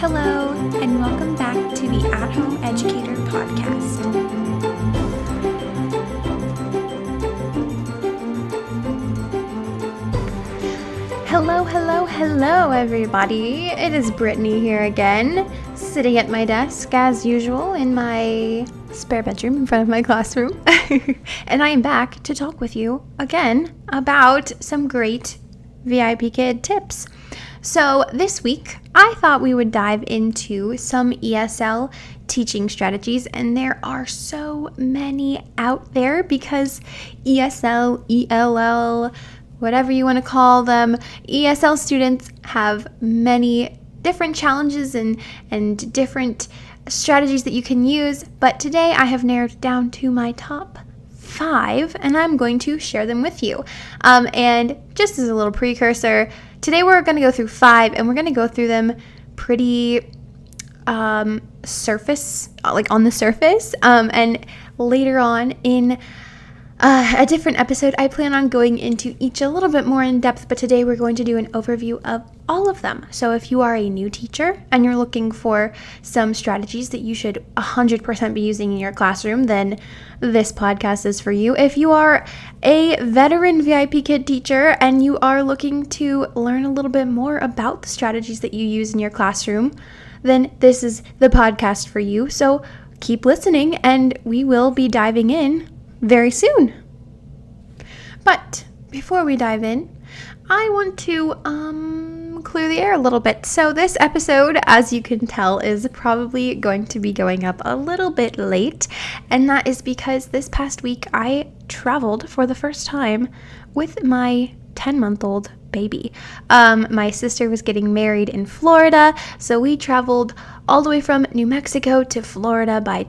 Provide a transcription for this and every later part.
Hello, and welcome back to the At-Home Educator Podcast. Hello, everybody. It is Brittany here again, sitting at my desk as usual in my spare bedroom in front of my classroom. And I am back to talk with you again about some great VIPKid tips. So this week, I thought we would dive into some ESL teaching strategies, and there are so many out there because ESL, ELL, whatever you want to call them, ESL students have many different challenges and different strategies that you can use, but today I have narrowed down to my top 5, and I'm going to share them with you. And just as a little precursor, today we're going to go through 5, and we're going to go through them pretty surface, like on the surface, and later on in a different episode, I plan on going into each a little bit more in depth, but today we're going to do an overview of all of them. So if you are a new teacher and you're looking for some strategies that you should 100% be using in your classroom, then this podcast is for you. If you are a veteran VIPKid teacher and you are looking to learn a little bit more about the strategies that you use in your classroom, then this is the podcast for you. So keep listening and we will be diving in very soon. But before we dive in, I want to clear the air a little bit. So this episode, as you can tell, is probably going to be going up a little bit late, and that is because this past week I traveled for the first time with my 10-month-old baby. My sister was getting married in Florida, so we traveled all the way from New Mexico to Florida by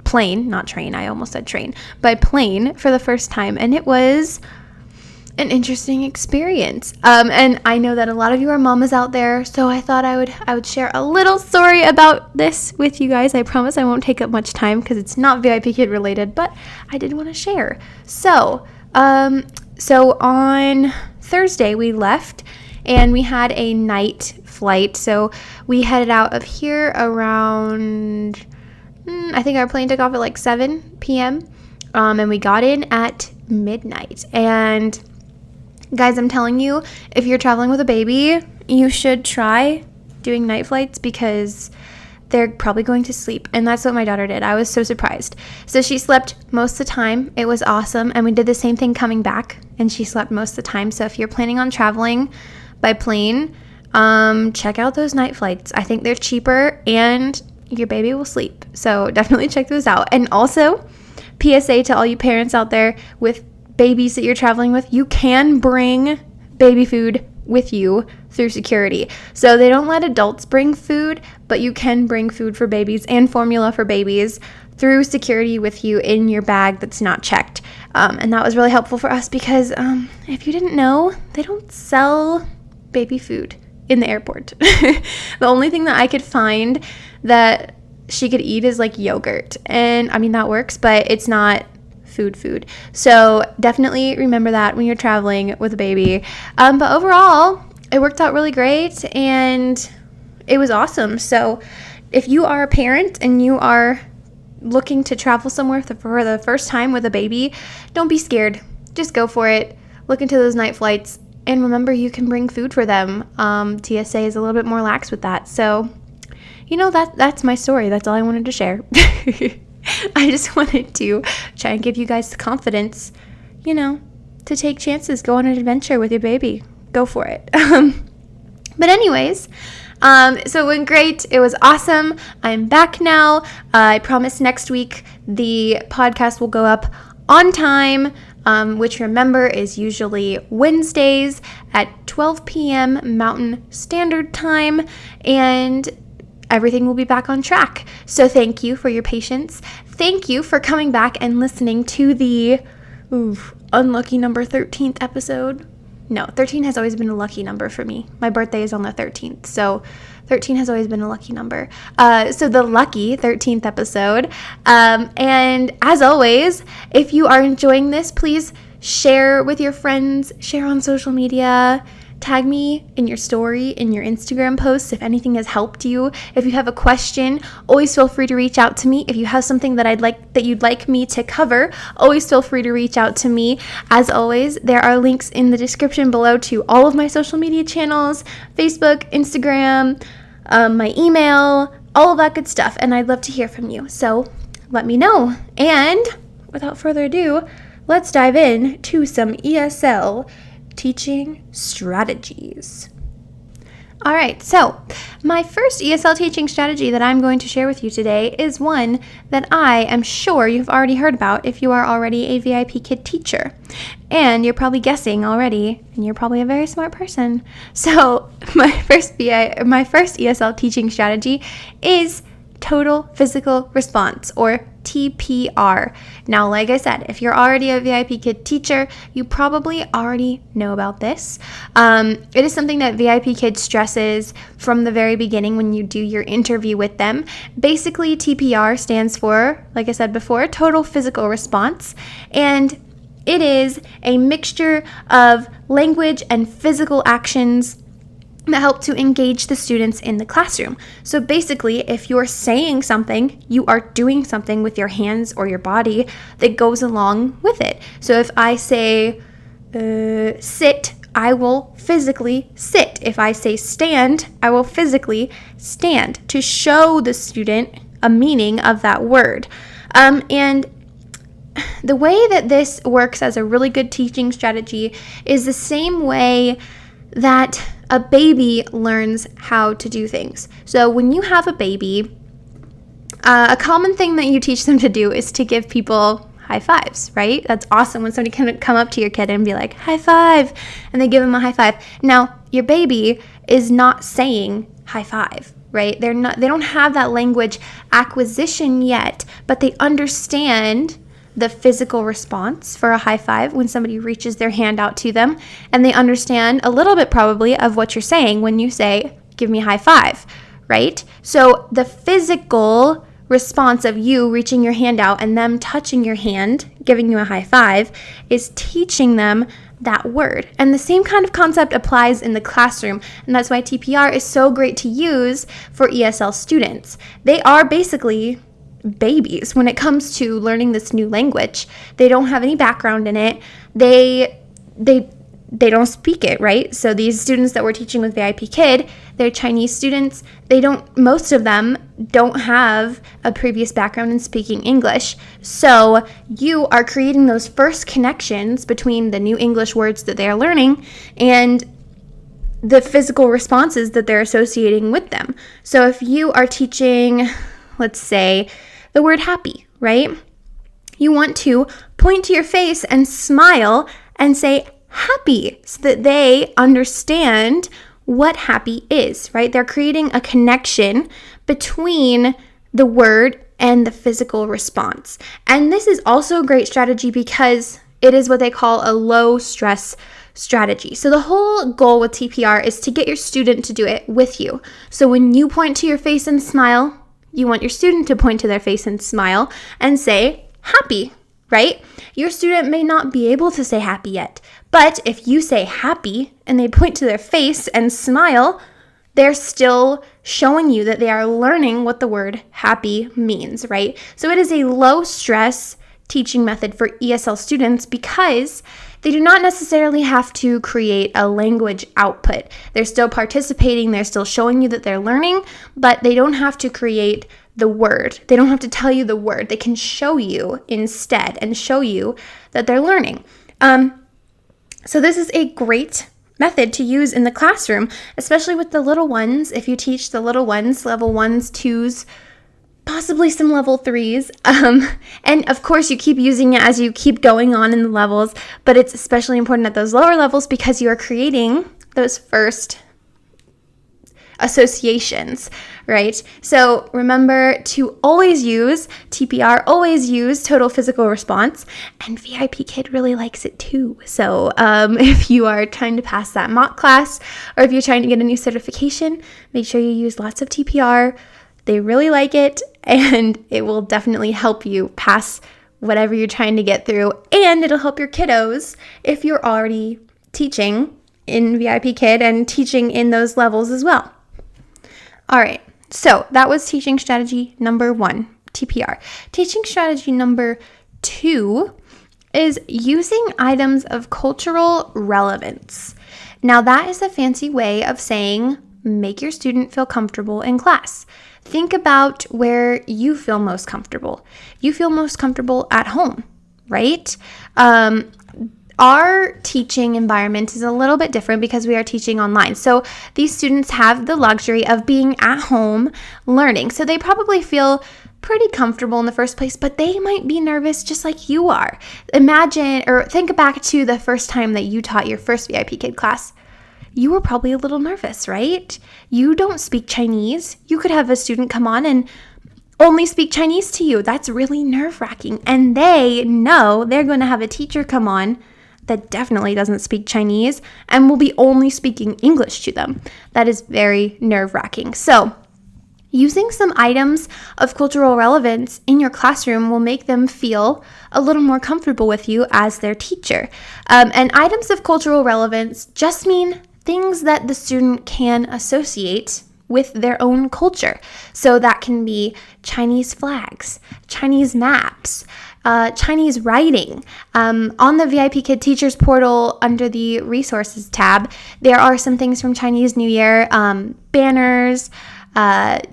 plane, not train, I almost said train, by plane for the first time, and it was an interesting experience. And I know that a lot of you are mamas out there, so I thought I would share a little story about this with you guys. I promise I won't take up much time because it's not VIPKid related, but I did want to share. So on Thursday we left and we had a night flight. So we headed out of here around I think our plane took off at like 7 p.m. And we got in at midnight. And guys, I'm telling you, if you're traveling with a baby, you should try doing night flights because they're probably going to sleep. And that's what my daughter did. I was so surprised. So she slept most of the time. It was awesome. And we did the same thing coming back, and she slept most of the time. So if you're planning on traveling by plane, check out those night flights. I think they're cheaper and your baby will sleep. So definitely check those out. And also, PSA to all you parents out there with babies that you're traveling with, you can bring baby food with you through security. So they don't let adults bring food, but you can bring food for babies and formula for babies through security with you in your bag that's not checked. And that was really helpful for us because if you didn't know, they don't sell baby food in the airport. The only thing that I could find that she could eat is like yogurt, and I mean that works, but it's not food. So definitely remember that when you're traveling with a baby. But overall, it worked out really great and it was awesome. So if you are a parent and you are looking to travel somewhere for the first time with a baby, don't be scared. Just go for it. Look into those night flights. And remember, you can bring food for them. TSA is a little bit more lax with that. So, that's my story. That's all I wanted to share. I just wanted to try and give you guys the confidence, to take chances. Go on an adventure with your baby. Go for it. But anyways, so it went great. It was awesome. I'm back now. I promise next week the podcast will go up on time. Which remember is usually Wednesdays at 12 p.m. Mountain Standard Time, and everything will be back on track. So thank you for your patience. Thank you for coming back and listening to the unlucky number 13th episode. No, 13 has always been a lucky number for me. My birthday is on the 13th, so 13 has always been a lucky number. So the lucky 13th episode. And as always, if you are enjoying this, please share with your friends, share on social media, Tag me in your story, in your Instagram posts if anything has helped you. If you have a question, always feel free to reach out to me. If you have something that you'd like me to cover, always feel free to reach out to me. As always, there are links in the description below to all of my social media channels, Facebook, Instagram, my email, all of that good stuff, and I'd love to hear from you. So let me know. And without further ado, let's dive in to some ESL teaching strategies. All right, so my first ESL teaching strategy that I'm going to share with you today is one that I am sure you've already heard about if you are already a VIPKid teacher. And you're probably guessing already, and you're probably a very smart person. So my first ESL teaching strategy is total physical response, or TPR. Now, like I said, if you're already a VIPKid teacher, you probably already know about this. It is something that VIPKid stresses from the very beginning when you do your interview with them. Basically, TPR stands for, like I said before, total physical response, and it is a mixture of language and physical actions that help to engage the students in the classroom. So basically, if you're saying something, you are doing something with your hands or your body that goes along with it. So if I say sit, I will physically sit. If I say stand, I will physically stand to show the student a meaning of that word. And the way that this works as a really good teaching strategy is the same way that a baby learns how to do things. So when you have a baby, a common thing that you teach them to do is to give people high fives, right? That's awesome when somebody can come up to your kid and be like, high five, and they give them a high five. Now, your baby is not saying high five, right? They don't have that language acquisition yet, but they understand the physical response for a high five when somebody reaches their hand out to them, and they understand a little bit probably of what you're saying when you say, give me a high five, right? So the physical response of you reaching your hand out and them touching your hand, giving you a high five, is teaching them that word. And the same kind of concept applies in the classroom, and that's why TPR is so great to use for ESL students. They are basically babies when it comes to learning this new language. They don't have any background in it. They don't speak it, right? So these students that we're teaching with VIPKid, they're Chinese students. Most of them don't have a previous background in speaking English. So you are creating those first connections between the new English words that they're learning and the physical responses that they're associating with them. So if you are teaching, let's say, the word happy, right? You want to point to your face and smile and say happy so that they understand what happy is, right? They're creating a connection between the word and the physical response. And this is also a great strategy because it is what they call a low stress strategy. So the whole goal with TPR is to get your student to do it with you. So when you point to your face and smile, you want your student to point to their face and smile and say happy, right? Your student may not be able to say happy yet, but if you say happy and they point to their face and smile, they're still showing you that they are learning what the word happy means, right? So it is a low stress teaching method for ESL students because they do not necessarily have to create a language output. They're still participating, they're still showing you that they're learning, but they don't have to create the word. They don't have to tell you the word. They can show you instead and show you that they're learning. So this is a great method to use in the classroom, especially with the little ones. If you teach the little ones, level 1s, 2s, possibly some level 3s. And of course, you keep using it as you keep going on in the levels, but it's especially important at those lower levels because you are creating those first associations, right? So remember to always use TPR, always use total physical response, and VIPKid really likes it too. So if you are trying to pass that mock class, or if you're trying to get a new certification, make sure you use lots of TPR. They really like it, and it will definitely help you pass whatever you're trying to get through, and it'll help your kiddos if you're already teaching in VIPKid and teaching in those levels as well. All right, so that was teaching strategy number 1, TPR. Teaching strategy number 2 is using items of cultural relevance. Now, that is a fancy way of saying make your student feel comfortable in class. Think about where you feel most comfortable. You feel most comfortable at home, right? Our teaching environment is a little bit different because we are teaching online. So these students have the luxury of being at home learning. So they probably feel pretty comfortable in the first place, but they might be nervous just like you are. Imagine or think back to the first time that you taught your first VIPKid class. You were probably a little nervous, right? You don't speak Chinese. You could have a student come on and only speak Chinese to you. That's really nerve-wracking. And they know they're going to have a teacher come on that definitely doesn't speak Chinese and will be only speaking English to them. That is very nerve-wracking. So using some items of cultural relevance in your classroom will make them feel a little more comfortable with you as their teacher. And items of cultural relevance just mean things that the student can associate with their own culture. So that can be Chinese flags, Chinese maps, Chinese writing. On the VIPKid Teachers Portal under the Resources tab, there are some things from Chinese New Year, banners,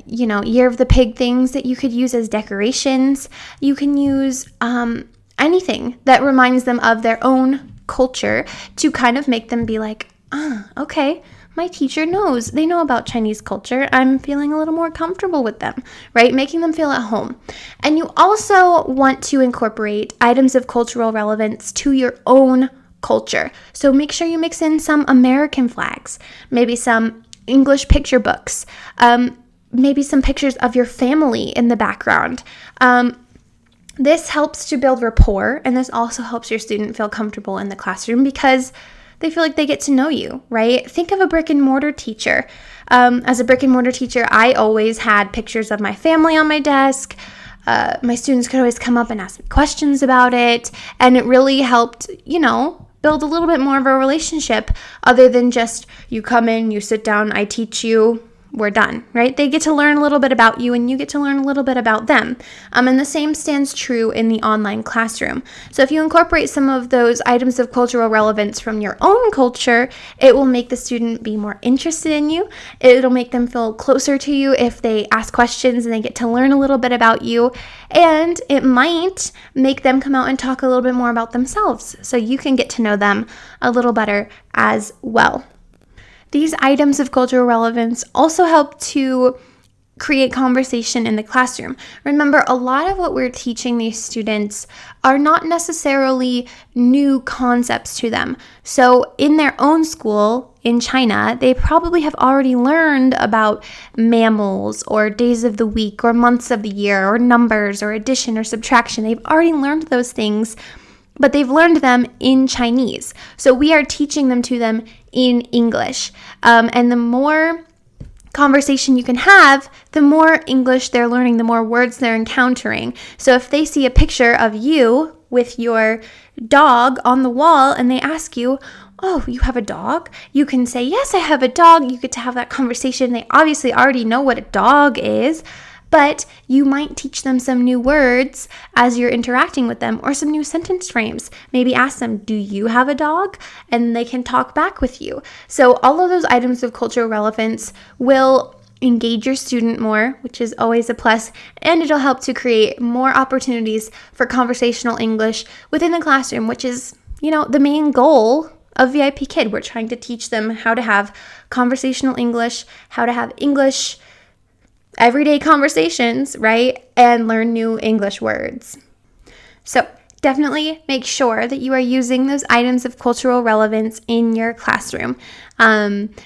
Year of the Pig things that you could use as decorations. You can use anything that reminds them of their own culture to kind of make them be like, okay, my teacher knows. They know about Chinese culture. I'm feeling a little more comfortable with them, right? Making them feel at home. And you also want to incorporate items of cultural relevance to your own culture. So make sure you mix in some American flags, maybe some English picture books, maybe some pictures of your family in the background. This helps to build rapport, and this also helps your student feel comfortable in the classroom because they feel like they get to know you, right? Think of a brick and mortar teacher. As a brick and mortar teacher, I always had pictures of my family on my desk. My students could always come up and ask me questions about it, and it really helped, build a little bit more of a relationship other than just you come in, you sit down, I teach you, we're done, right? They get to learn a little bit about you and you get to learn a little bit about them. And the same stands true in the online classroom. So if you incorporate some of those items of cultural relevance from your own culture, it will make the student be more interested in you. It'll make them feel closer to you if they ask questions and they get to learn a little bit about you. And it might make them come out and talk a little bit more about themselves so you can get to know them a little better as well. These items of cultural relevance also help to create conversation in the classroom. Remember, a lot of what we're teaching these students are not necessarily new concepts to them. So in their own school in China, they probably have already learned about mammals or days of the week or months of the year or numbers or addition or subtraction. They've already learned those things, but they've learned them in Chinese. So we are teaching them to them in English. And the more conversation you can have, the more English they're learning, the more words they're encountering. So if they see a picture of you with your dog on the wall and they ask you, oh, you have a dog? You can say, yes, I have a dog. You get to have that conversation. They obviously already know what a dog is, but you might teach them some new words as you're interacting with them or some new sentence frames. Maybe ask them, do you have a dog? And they can talk back with you. So all of those items of cultural relevance will engage your student more, which is always a plus, and it'll help to create more opportunities for conversational English within the classroom, which is, the main goal of VIPKid. We're trying to teach them how to have conversational English, how to have English everyday conversations, right? And learn new English words. So definitely make sure that you are using those items of cultural relevance in your classroom.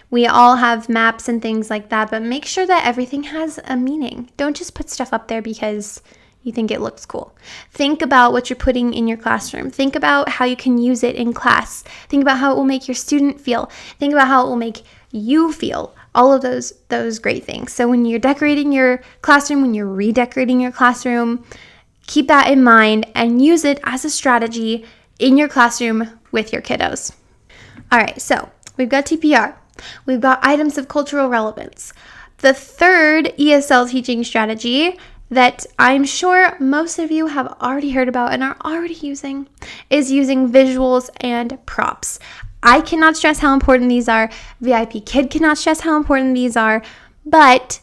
We all have maps and things like that, but make sure that everything has a meaning. Don't just put stuff up there because you think it looks cool. Think about what you're putting in your classroom. Think about how you can use it in class. Think about how it will make your student feel. Think about how it will make you feel. All of those great things. So when you're decorating your classroom, when you're redecorating your classroom, keep that in mind and use it as a strategy in your classroom with your kiddos. All right, so we've got TPR, we've got items of cultural relevance. The third ESL teaching strategy that I'm sure most of you have already heard about and are already using is using visuals and props. I cannot stress how important these are. VIPKid cannot stress how important these are, but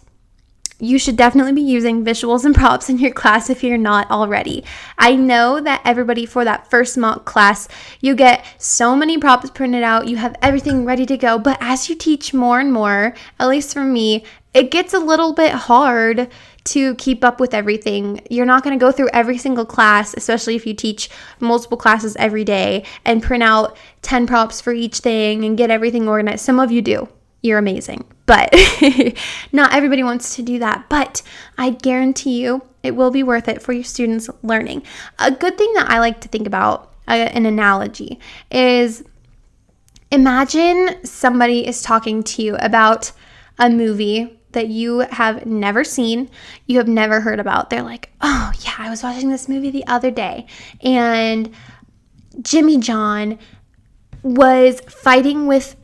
you should definitely be using visuals and props in your class if you're not already. I know that everybody, for that first mock class, you get so many props printed out, you have everything ready to go, but as you teach more and more, at least for me, it gets a little bit hard to keep up with everything. You're not going to go through every single class, especially if you teach multiple classes every day, and print out 10 props for each thing and get everything organized. Some of you do. You're amazing. But not everybody wants to do that. But I guarantee you it will be worth it for your students learning. A good thing that I like to think about, an analogy, is imagine somebody is talking to you about a movie that you have never seen, you have never heard about. They're like, oh yeah, I was watching this movie the other day, and Jimmy John was fighting with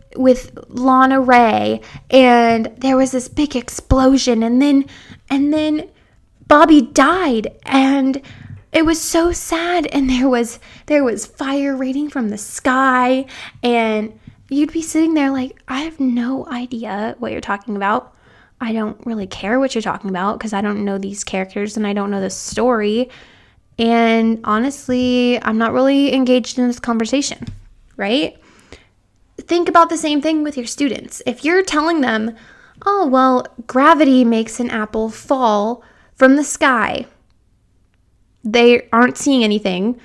Lana Ray, and there was this big explosion, and then Bobby died, and it was so sad, and there was fire raining from the sky, and you'd be sitting there like, I have no idea what you're talking about. I don't really care what you're talking about because I don't know these characters and I don't know the story. And honestly, I'm not really engaged in this conversation, right? Think about the same thing with your students. If you're telling them, oh, well, gravity makes an apple fall from the sky, they aren't seeing anything.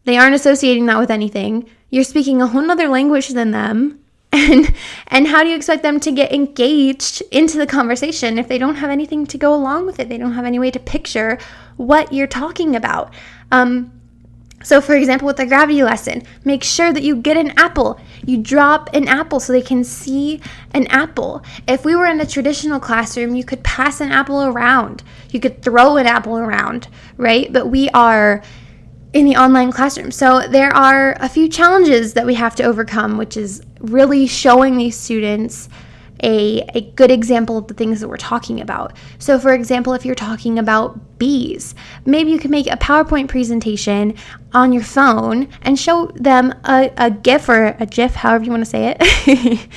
They aren't associating that with anything. You're speaking a whole nother language than them. And how do you expect them to get engaged into the conversation if they don't have anything to go along with it? They don't have any way to picture what you're talking about. So for example, with the gravity lesson, make sure that you get an apple. You drop an apple so they can see an apple. If we were in a traditional classroom, you could pass an apple around. You could throw an apple around, right? But we are in the online classroom. So there are a few challenges that we have to overcome, which is really showing these students a good example of the things that we're talking about. So for example, if you're talking about bees, maybe you can make a PowerPoint presentation on your phone and show them a GIF or a GIF, however you want to say it,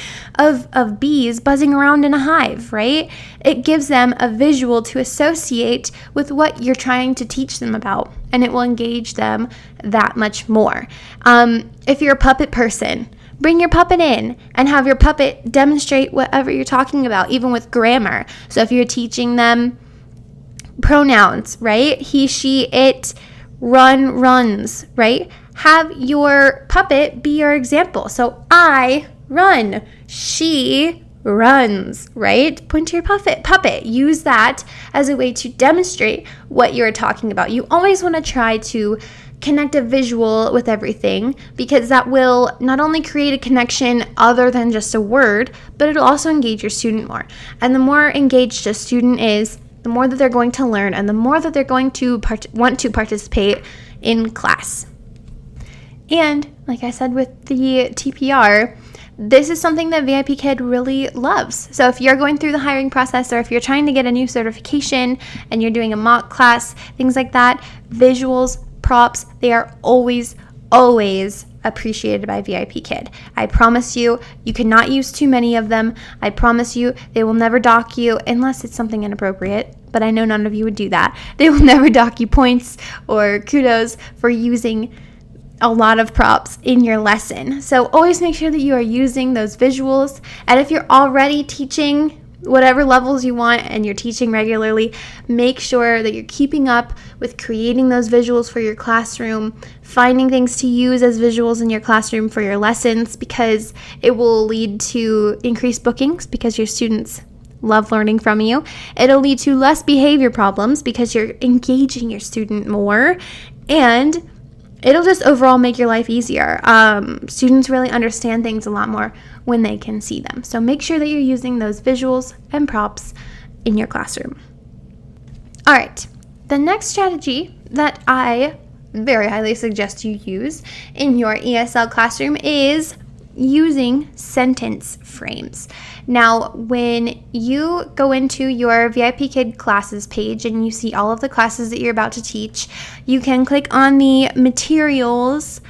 of bees buzzing around in a hive, right? It gives them a visual to associate with what you're trying to teach them about, and it will engage them that much more. If you're a puppet person, bring your puppet in and have your puppet demonstrate whatever you're talking about, even with grammar. So if you're teaching them pronouns, right? He, she, it, run, runs, right? Have your puppet be your example. So I run, she runs, right? Point to your puppet. Use that as a way to demonstrate what you're talking about. You always want to try to connect a visual with everything, because that will not only create a connection other than just a word, but it'll also engage your student more. And the more engaged a student is, the more that they're going to learn, and the more that they're going to want to participate in class. And like I said with the TPR, this is something that VIPKid really loves. So if you're going through the hiring process, or if you're trying to get a new certification and you're doing a mock class, things like that, visuals, props, they are always appreciated by VIPKid. I promise you, you cannot use too many of them. I promise you, they will never dock you unless it's something inappropriate, but I know none of you would do that. They will never dock you points or kudos for using a lot of props in your lesson. So always make sure that you are using those visuals. And if you're already teaching whatever levels you want and you're teaching regularly, make sure that you're keeping up with creating those visuals for your classroom, finding things to use as visuals in your classroom for your lessons, because it will lead to increased bookings because your students love learning from you. It'll lead to less behavior problems because you're engaging your student more, and it'll just overall make your life easier. Students really understand things a lot more when they can see them. So make sure that you're using those visuals and props in your classroom. All right, the next strategy that I very highly suggest you use in your ESL classroom is using sentence frames. Now, when you go into your VIPKid classes page and you see all of the classes that you're about to teach, you can click on the materials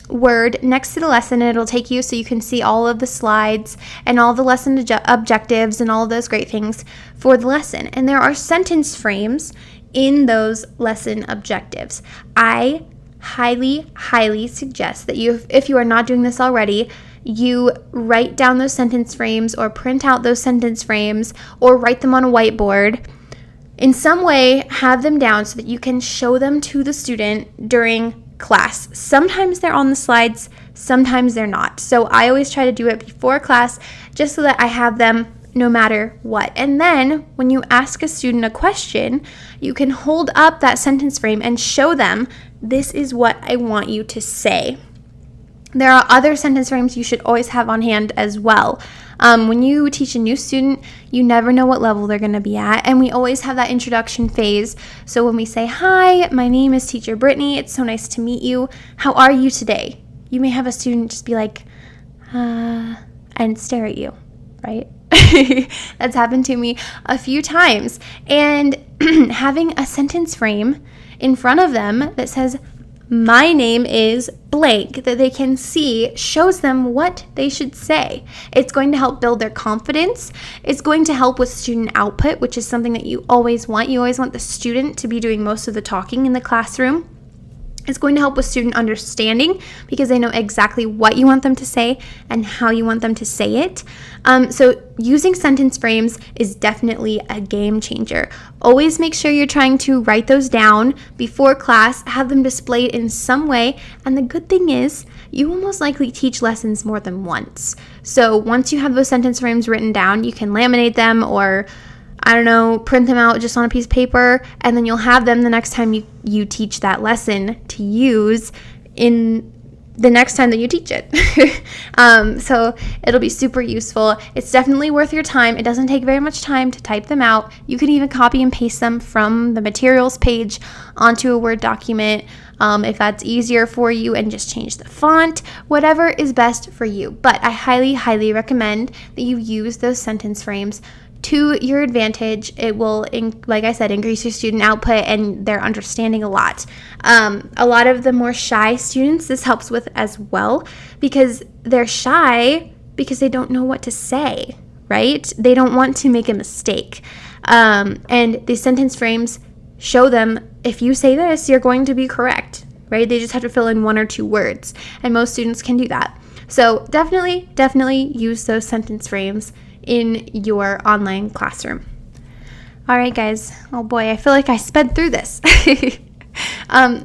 word next to the lesson, and it'll take you so you can see all of the slides and all the lesson objectives and all of those great things for the lesson. And there are sentence frames in those lesson objectives. I highly suggest that if you are not doing this already, you write down those sentence frames or print out those sentence frames or write them on a whiteboard. In some way, have them down so that you can show them to the student during class. Sometimes they're on the slides, sometimes they're not. So I always try to do it before class just so that I have them no matter what. And then when you ask a student a question, you can hold up that sentence frame and show them, this is what I want you to say. There are other sentence frames you should always have on hand as well. When you teach a new student, you never know what level they're going to be at, and we always have that introduction phase. So when we say, hi, my name is Teacher Brittany, it's so nice to meet you, how are you today? You may have a student just be like, and stare at you, right? That's happened to me a few times. And having a sentence frame in front of them that says, my name is blank, that they can see, shows them what they should say. It's going to help build their confidence. It's going to help with student output, which is something that you always want. You always want the student to be doing most of the talking in the classroom. It's going to help with student understanding because they know exactly what you want them to say and how you want them to say it. So using sentence frames is definitely a game changer. Always make sure you're trying to write those down before class, have them displayed in some way. And the good thing is you will most likely teach lessons more than once. So once you have those sentence frames written down, you can laminate them or print them out just on a piece of paper, and then you'll have them the next time you teach that lesson to use in the next time that you teach it. So it'll be super useful. It's definitely worth your time. It doesn't take very much time to type them out. You can even copy and paste them from the materials page onto a Word document if that's easier for you, and just change the font, whatever is best for you. But I highly recommend that you use those sentence frames to your advantage. It will, like I said, increase your student output and their understanding a lot. A lot of the more shy students this helps with as well, because they're shy because they don't know what to say, right? They don't want to make a mistake. And these sentence frames show them, if you say this, you're going to be correct, right? They just have to fill in 1 or 2 words, and most students can do that. So definitely use those sentence frames in your online classroom. All right, guys. Oh boy, I feel like I sped through this.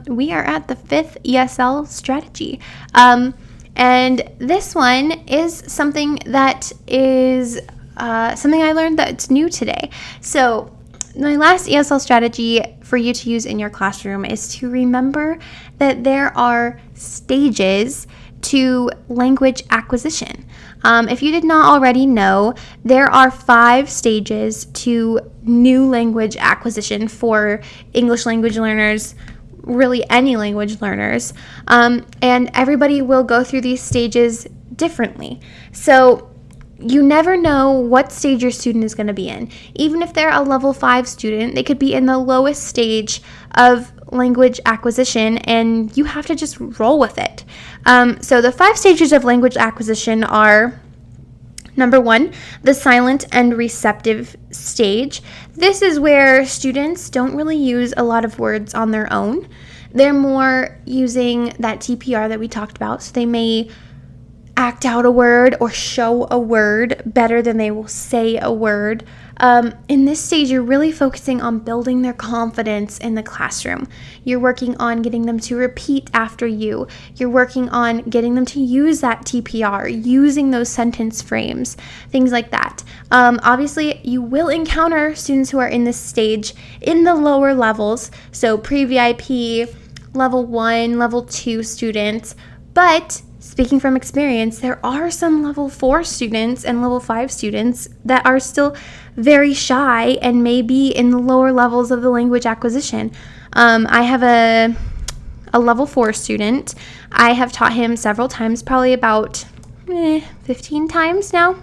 We are at the 5th ESL strategy. And this one is something that is something I learned that's new today. So my last ESL strategy for you to use in your classroom is to remember that there are stages to language acquisition. If you did not already know, there are 5 stages to new language acquisition for English language learners, really any language learners, and everybody will go through these stages differently. So you never know what stage your student is going to be in. Even if they're a level 5 student, they could be in the lowest stage of language acquisition, and you have to just roll with it. So the 5 stages of language acquisition are: number 1, the silent and receptive stage. This is where students don't really use a lot of words on their own. They're more using that TPR that we talked about. So they may act out a word or show a word better than they will say a word. In this stage, you're really focusing on building their confidence in the classroom. You're working on getting them to repeat after you. You're working on getting them to use that TPR, using those sentence frames, things like that. Obviously, you will encounter students who are in this stage in the lower levels, so pre-VIP, level 1, level 2 students, but speaking from experience, there are some level 4 students and level 5 students that are still very shy and may be in the lower levels of the language acquisition. I have a a level 4 student. I have taught him several times, probably about 15 times now.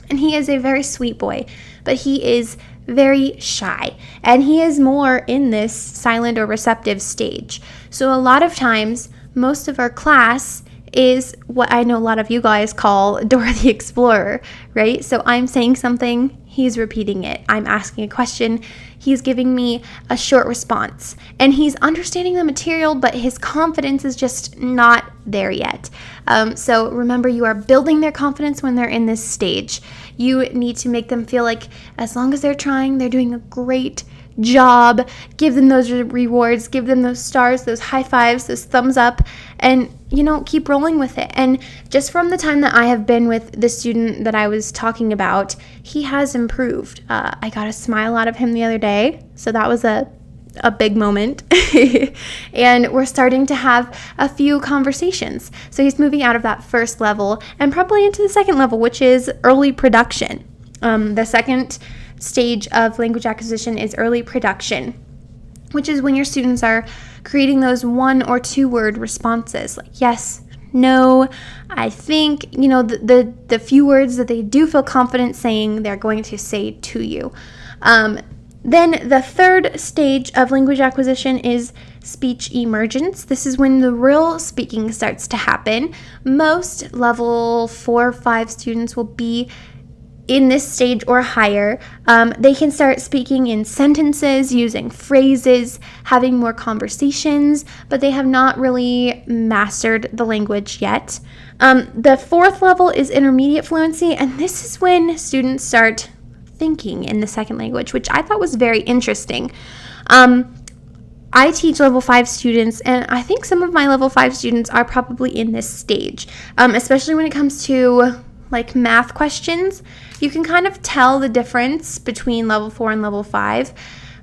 And he is a very sweet boy, but he is very shy. And he is more in this silent or receptive stage. So a lot of times, most of our class is what I know a lot of you guys call Dora the Explorer, right? So I'm saying something, he's repeating it. I'm asking a question, he's giving me a short response. And he's understanding the material, but his confidence is just not there yet. So remember, you are building their confidence when they're in this stage. You need to make them feel like as long as they're trying, they're doing a great job. Give them those rewards, give them those stars, those high fives, those thumbs up, and keep rolling with it. And just from the time that I have been with the student that I was talking about, he has improved. I got a smile out of him the other day, so that was a big moment. And we're starting to have a few conversations. So he's moving out of that first level and probably into the second level, which is early production. The second stage of language acquisition is early production, which is when your students are creating those 1 or 2 word responses, like yes, no, I think, the few words that they do feel confident saying, they're going to say to you. Then the third stage of language acquisition is speech emergence. This is when the real speaking starts to happen. Most level 4 or 5 students will be in this stage or higher. They can start speaking in sentences, using phrases, having more conversations, but they have not really mastered the language yet. The 4th level is intermediate fluency, and this is when students start thinking in the second language, which I thought was very interesting. I teach level 5 students, and I think some of my level 5 students are probably in this stage, especially when it comes to like math questions. You can kind of tell the difference between level 4 and level 5,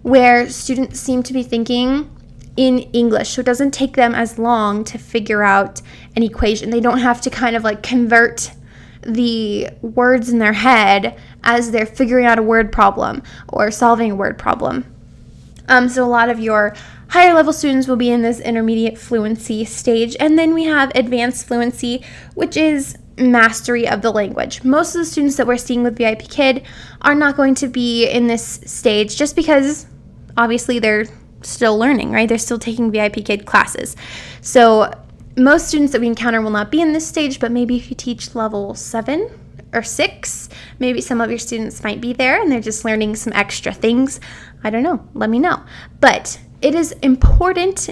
where students seem to be thinking in English, so it doesn't take them as long to figure out an equation. They don't have to kind of like convert the words in their head as they're figuring out a word problem or solving a word problem. So a lot of your higher level students will be in this intermediate fluency stage. And then we have advanced fluency, which is mastery of the language. Most of the students that we're seeing with VIPKid are not going to be in this stage just because obviously they're still learning, right? They're still taking VIPKid classes. So most students that we encounter will not be in this stage, but maybe if you teach level 7 or 6, maybe some of your students might be there and they're just learning some extra things. I don't know. Let me know. But it is important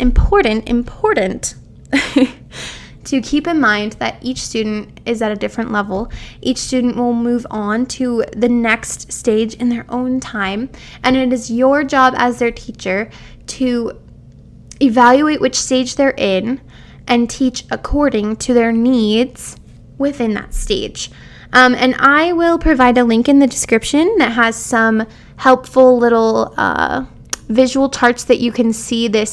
to keep in mind that each student is at a different level. Each student will move on to the next stage in their own time, and it is your job as their teacher to evaluate which stage they're in and teach according to their needs within that stage. And I will provide a link in the description that has some helpful little visual charts that you can see the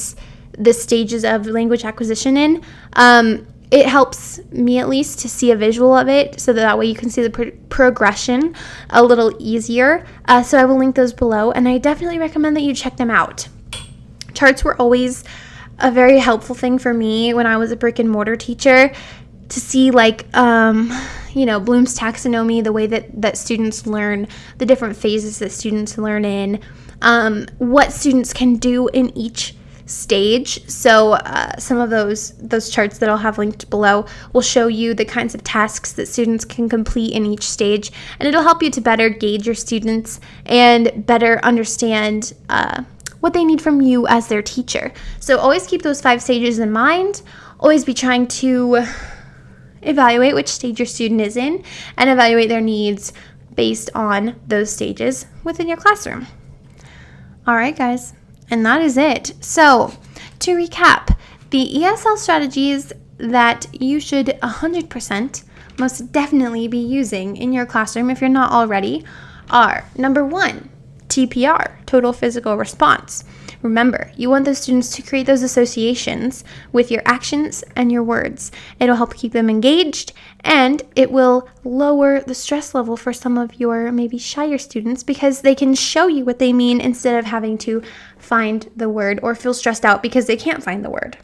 stages of language acquisition in. It helps me at least to see a visual of it so that way you can see the progression a little easier. So I will link those below, and I definitely recommend that you check them out. Charts were always a very helpful thing for me when I was a brick and mortar teacher, to see like Bloom's taxonomy, the way that students learn, the different phases that students learn in, what students can do in each stage. So some of those charts that I'll have linked below will show you the kinds of tasks that students can complete in each stage, and it'll help you to better gauge your students and better understand what they need from you as their teacher. So always keep those 5 stages in mind. Always be trying to evaluate which stage your student is in and evaluate their needs based on those stages within your classroom. All right, guys, and that is it. So to recap, the ESL strategies that you should 100% most definitely be using in your classroom if you're not already are: number 1, TPR, total physical response. Remember, you want those students to create those associations with your actions and your words. It'll help keep them engaged, and it will lower the stress level for some of your maybe shyer students because they can show you what they mean instead of having to find the word or feel stressed out because they can't find the word.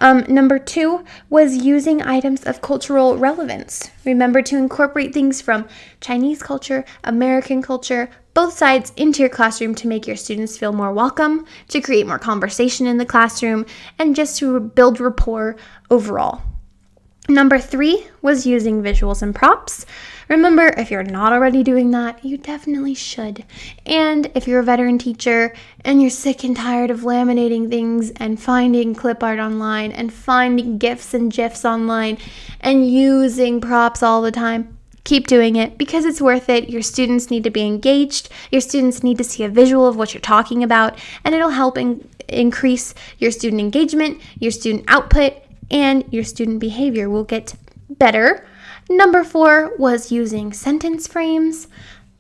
Number 2 was using items of cultural relevance. Remember to incorporate things from Chinese culture, American culture, both sides into your classroom to make your students feel more welcome, to create more conversation in the classroom, and just to build rapport overall. Number 3 was using visuals and props. Remember, if you're not already doing that, you definitely should. And if you're a veteran teacher and you're sick and tired of laminating things and finding clip art online and finding GIFs and GIFs online and using props all the time, keep doing it because it's worth it. Your students need to be engaged. Your students need to see a visual of what you're talking about, and it'll help increase your student engagement, your student output, and your student behavior will get better. Number 4 was using sentence frames.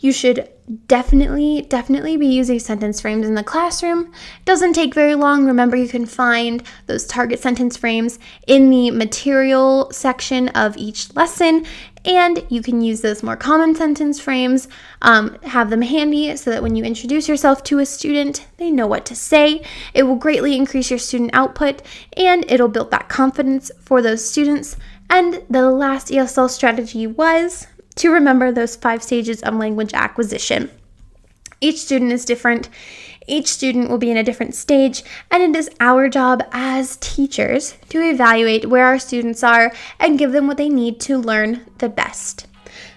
You should definitely be using sentence frames in the classroom. It doesn't take very long. Remember, you can find those target sentence frames in the material section of each lesson, and you can use those more common sentence frames, have them handy so that when you introduce yourself to a student, they know what to say. It will greatly increase your student output, and it'll build that confidence for those students. And the last ESL strategy was to remember those 5 stages of language acquisition. Each student is different. Each student will be in a different stage, and it is our job as teachers to evaluate where our students are and give them what they need to learn the best.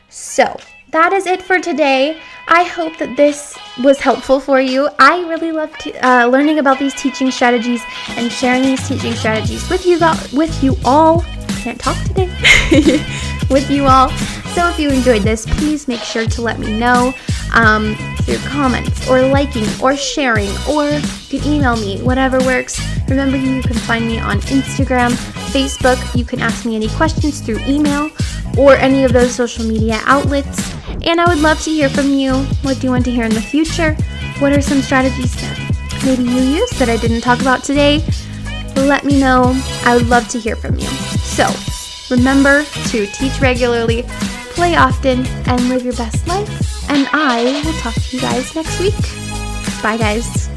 So that is it for today. I hope that this was helpful for you. I really love learning about these teaching strategies and sharing these teaching strategies with you all. Can't talk today. With you all. So if you enjoyed this, please make sure to let me know through comments or liking or sharing, or you can email me, whatever works. Remember, you can find me on Instagram, Facebook. You can ask me any questions through email or any of those social media outlets. And I would love to hear from you. What do you want to hear in the future? What are some strategies that maybe you use that I didn't talk about today? Let me know. I would love to hear from you. So remember to teach regularly, play often, and live your best life. And I will talk to you guys next week. Bye, guys.